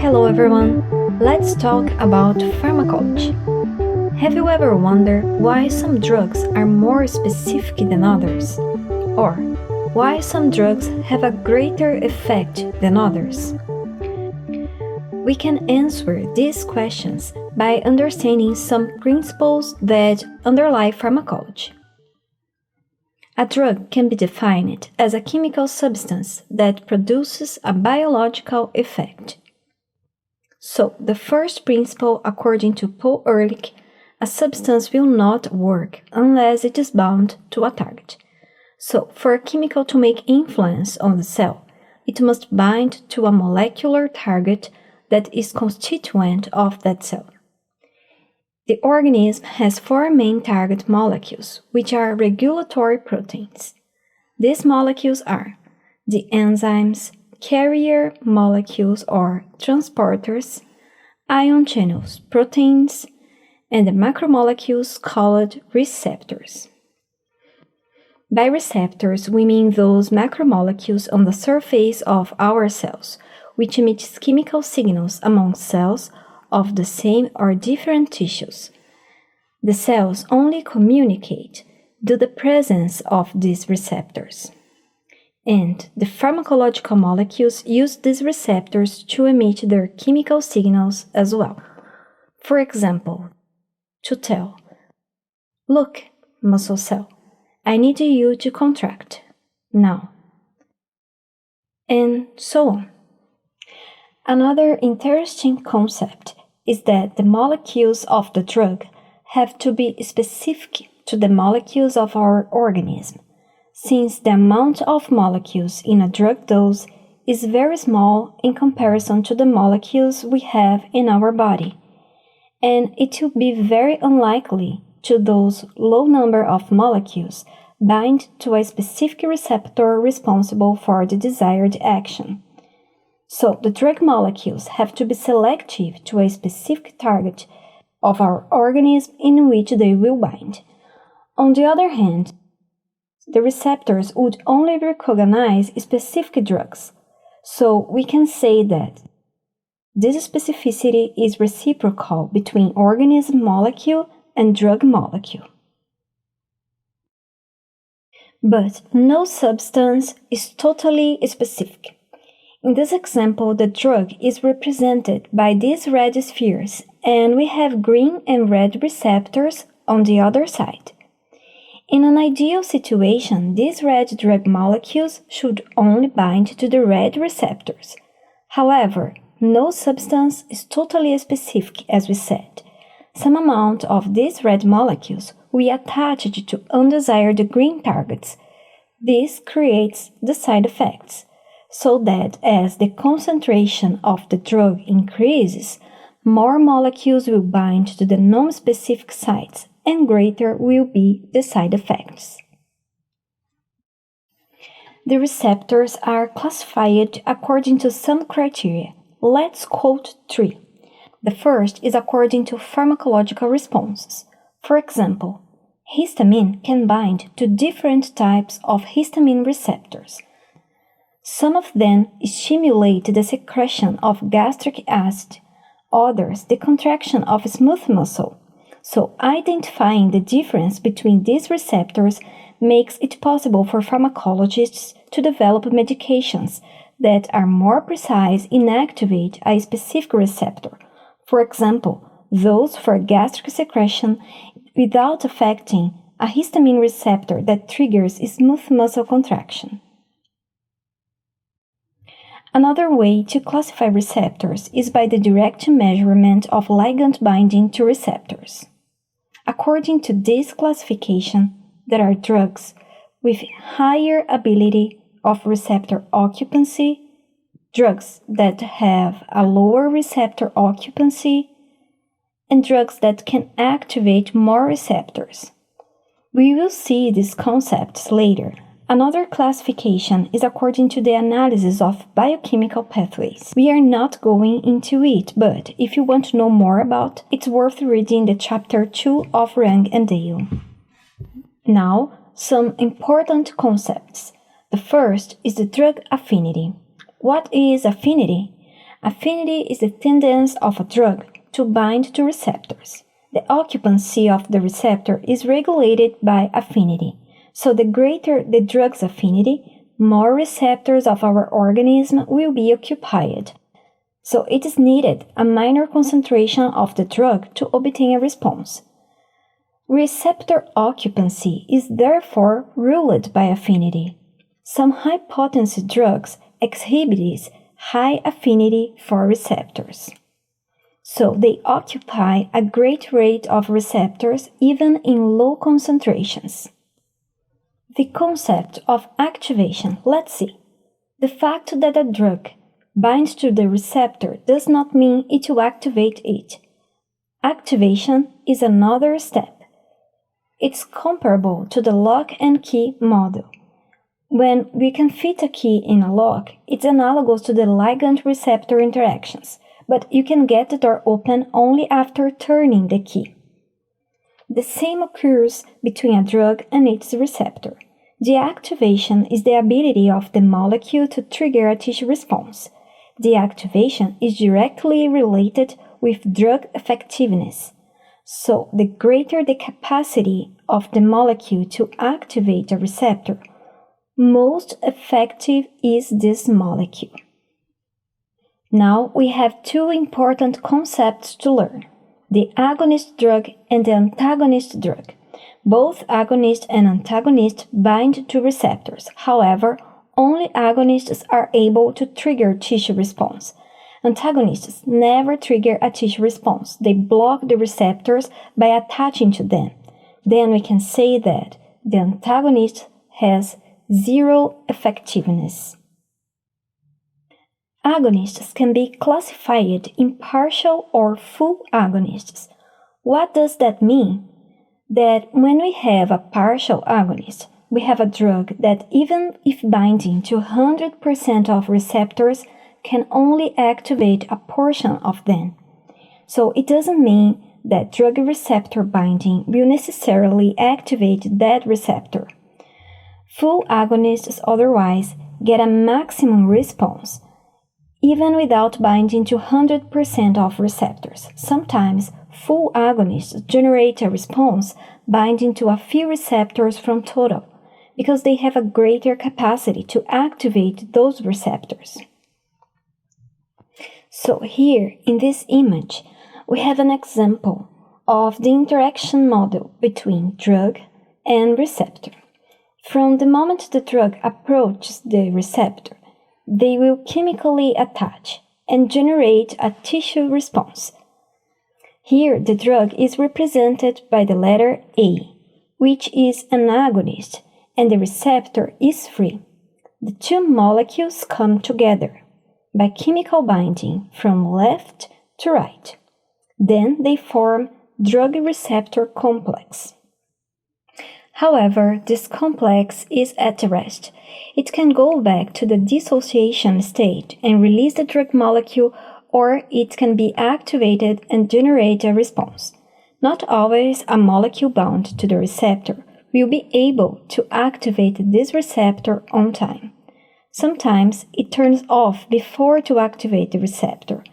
Hello everyone, let's talk about pharmacology. Have you ever wondered why some drugs are more specific than others? Or why some drugs have a greater effect than others? We can answer these questions by understanding some principles that underlie pharmacology. A drug can be defined as a chemical substance that produces a biological effect. So, the first principle, according to Paul Ehrlich, a substance will not work unless it is bound to a target. So, for a chemical to make influence on the cell, it must bind to a molecular target that is constituent of that cell. The organism has four main target molecules, which are regulatory proteins. These molecules are the enzymes, carrier molecules or transporters, ion channels, proteins, and the macromolecules called receptors. By receptors, we mean those macromolecules on the surface of our cells, which emit chemical signals among cells of the same or different tissues. The cells only communicate due to the presence of these receptors. And the pharmacological molecules use these receptors to emit their chemical signals as well. For example, to tell, "Look, muscle cell, I need you to contract now." And so on. Another interesting concept is that the molecules of the drug have to be specific to the molecules of our organism, since the amount of molecules in a drug dose is very small in comparison to the molecules we have in our body, and it will be very unlikely to those low number of molecules bind to a specific receptor responsible for the desired action. So the drug molecules have to be selective to a specific target of our organism in which they will bind. On the other hand, the receptors would only recognize specific drugs, so we can say that this specificity is reciprocal between organism molecule and drug molecule. But no substance is totally specific. In this example, the drug is represented by these red spheres, and we have green and red receptors on the other side. In an ideal situation, these red drug molecules should only bind to the red receptors. However, no substance is totally specific, as we said. Some amount of these red molecules will attach to undesired green targets. This creates the side effects, so that as the concentration of the drug increases, more molecules will bind to the non-specific sites and greater will be the side effects. The receptors are classified according to some criteria. Let's quote three. The first is according to pharmacological responses. For example, histamine can bind to different types of histamine receptors. Some of them stimulate the secretion of gastric acid, others the contraction of smooth muscle. So identifying the difference between these receptors makes it possible for pharmacologists to develop medications that are more precise in activate a specific receptor. For example, those for gastric secretion without affecting a histamine receptor that triggers smooth muscle contraction. Another way to classify receptors is by the direct measurement of ligand binding to receptors. According to this classification, there are drugs with higher ability of receptor occupancy, drugs that have a lower receptor occupancy, and drugs that can activate more receptors. We will see these concepts later. Another classification is according to the analysis of biochemical pathways. We are not going into it, but if you want to know more about, it's worth reading the chapter 2 of Rang and Dale. Now, some important concepts. The first is the drug affinity. What is affinity? Affinity is the tendency of a drug to bind to receptors. The occupancy of the receptor is regulated by affinity. So the greater the drug's affinity, more receptors of our organism will be occupied. So it is needed a minor concentration of the drug to obtain a response. Receptor occupancy is therefore ruled by affinity. Some high-potency drugs exhibit high affinity for receptors. So they occupy a great rate of receptors even in low concentrations. The concept of activation, let's see. The fact that a drug binds to the receptor does not mean it will activate it. Activation is another step. It's comparable to the lock and key model. When we can fit a key in a lock, it's analogous to the ligand-receptor interactions, but you can get the door open only after turning the key. The same occurs between a drug and its receptor. The activation is the ability of the molecule to trigger a tissue response. The activation is directly related with drug effectiveness. So, the greater the capacity of the molecule to activate a receptor, most effective is this molecule. Now we have two important concepts to learn: the agonist drug and the antagonist drug. Both agonist and antagonist bind to receptors. However, only agonists are able to trigger tissue response. Antagonists never trigger a tissue response. They block the receptors by attaching to them. Then we can say that the antagonist has zero effectiveness. Agonists can be classified in partial or full agonists. What does that mean? That when we have a partial agonist, we have a drug that even if binding to 100% of receptors can only activate a portion of them. So it doesn't mean that drug receptor binding will necessarily activate that receptor. Full agonists otherwise get a maximum response, even without binding to 100% of receptors. Sometimes full agonists generate a response binding to a few receptors from total, because they have a greater capacity to activate those receptors. So here, in this image, we have an example of the interaction model between drug and receptor. From the moment the drug approaches the receptor, they will chemically attach and generate a tissue response. Here, the drug is represented by the letter A, which is an agonist, and the receptor is free. The two molecules come together by chemical binding from left to right. Then they form drug-receptor complex. However, this complex is at rest. It can go back to the dissociation state and release the drug molecule, or it can be activated and generate a response. Not always a molecule bound to the receptor will be able to activate this receptor on time. Sometimes it turns off before to activate the receptor,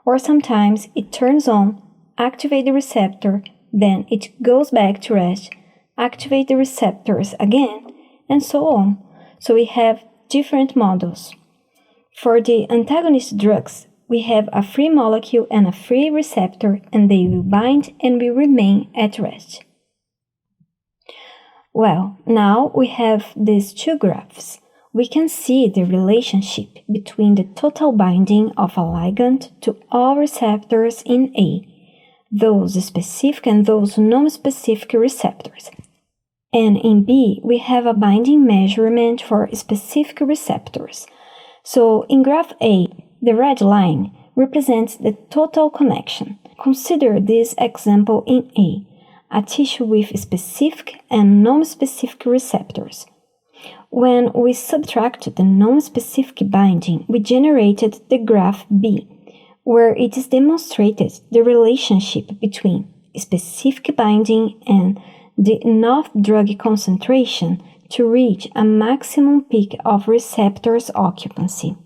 or sometimes it turns on, activate the receptor, then it goes back to rest, activate the receptors again, and so on. So we have different models. For the antagonist drugs, we have a free molecule and a free receptor, and they will bind and will remain at rest. Well, now we have these two graphs. We can see the relationship between the total binding of a ligand to all receptors in A, those specific and those non-specific receptors. And in B, we have a binding measurement for specific receptors. So in graph A, the red line represents the total connection. Consider this example in A tissue with specific and non-specific receptors. When we subtracted the non-specific binding, we generated the graph B, where it is demonstrated the relationship between specific binding and the enough drug concentration to reach a maximum peak of receptors occupancy.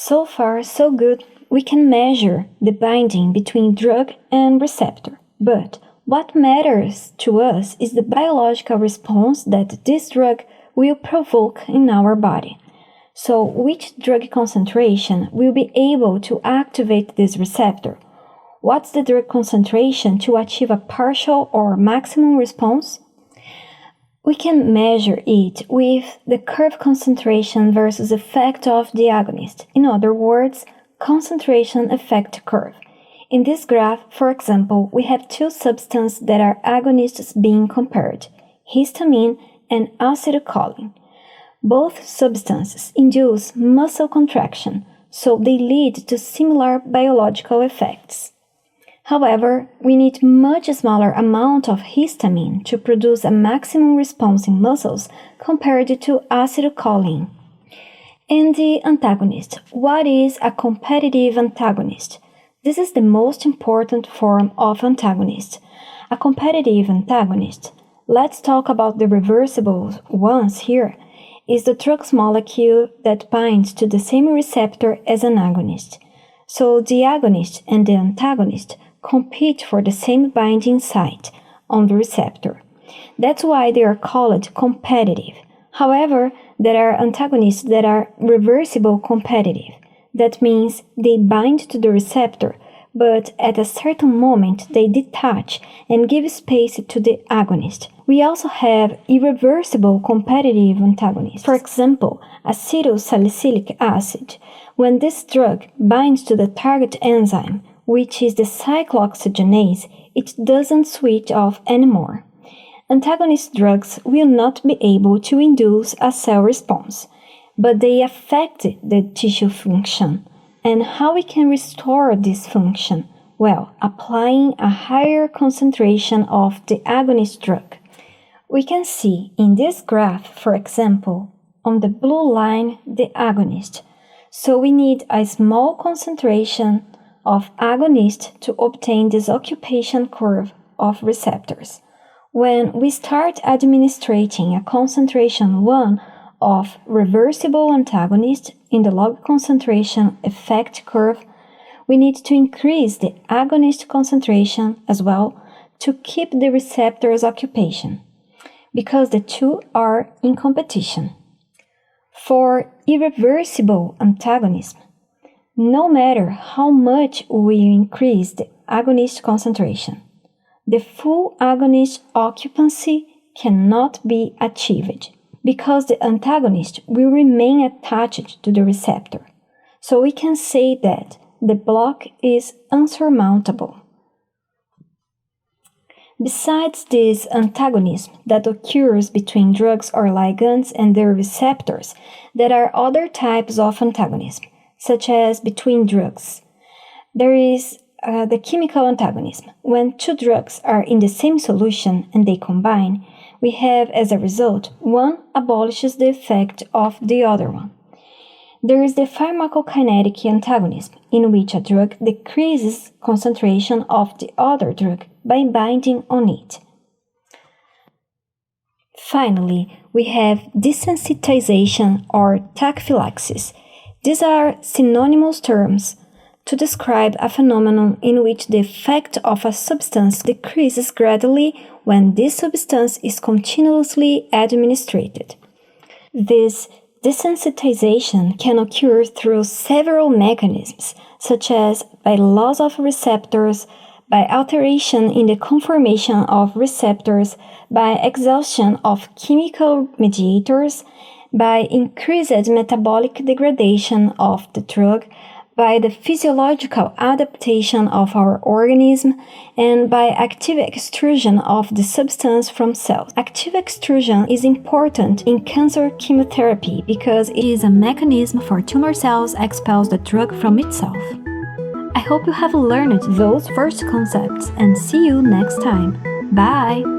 So far, so good. We can measure the binding between drug and receptor. But what matters to us is the biological response that this drug will provoke in our body. So, which drug concentration will be able to activate this receptor? What's the drug concentration to achieve a partial or maximum response? We can measure it with the curve concentration versus effect of the agonist. In other words, concentration effect curve. In this graph, for example, we have two substances that are agonists being compared, histamine and acetylcholine. Both substances induce muscle contraction, so they lead to similar biological effects. However, we need much smaller amount of histamine to produce a maximum response in muscles compared to acetylcholine. And the antagonist. What is a competitive antagonist? This is the most important form of antagonist. A competitive antagonist, let's talk about the reversible ones here, is the drug's molecule that binds to the same receptor as an agonist. So the agonist and the antagonist compete for the same binding site on the receptor. That's why they are called competitive. However, there are antagonists that are reversible competitive. That means they bind to the receptor, but at a certain moment they detach and give space to the agonist. We also have irreversible competitive antagonists. For example, acetylsalicylic acid. When this drug binds to the target enzyme, which is the cyclooxygenase, it doesn't switch off anymore. Antagonist drugs will not be able to induce a cell response, but they affect the tissue function. And how we can restore this function? Well, applying a higher concentration of the agonist drug. We can see in this graph, for example, on the blue line, the agonist. So we need a small concentration of agonist to obtain this occupation curve of receptors. When we start administrating a concentration 1 of reversible antagonist in the log concentration effect curve, we need to increase the agonist concentration as well to keep the receptor's occupation, because the two are in competition. For irreversible antagonism, no matter how much we increase the agonist concentration, the full agonist occupancy cannot be achieved because the antagonist will remain attached to the receptor. So we can say that the block is unsurmountable. Besides this antagonism that occurs between drugs or ligands and their receptors, there are other types of antagonism, such as between drugs. There is the chemical antagonism. When two drugs are in the same solution and they combine, we have as a result one abolishes the effect of the other one. There is the pharmacokinetic antagonism, in which a drug decreases concentration of the other drug by binding on it. Finally, we have desensitization or tachyphylaxis. These are synonymous terms to describe a phenomenon in which the effect of a substance decreases gradually when this substance is continuously administered. This desensitization can occur through several mechanisms, such as by loss of receptors, by alteration in the conformation of receptors, by exhaustion of chemical mediators, by increased metabolic degradation of the drug, by the physiological adaptation of our organism, and by active extrusion of the substance from cells. Active extrusion is important in cancer chemotherapy because it is a mechanism for tumor cells expels the drug from itself. I hope you have learned those first concepts and see you next time. Bye!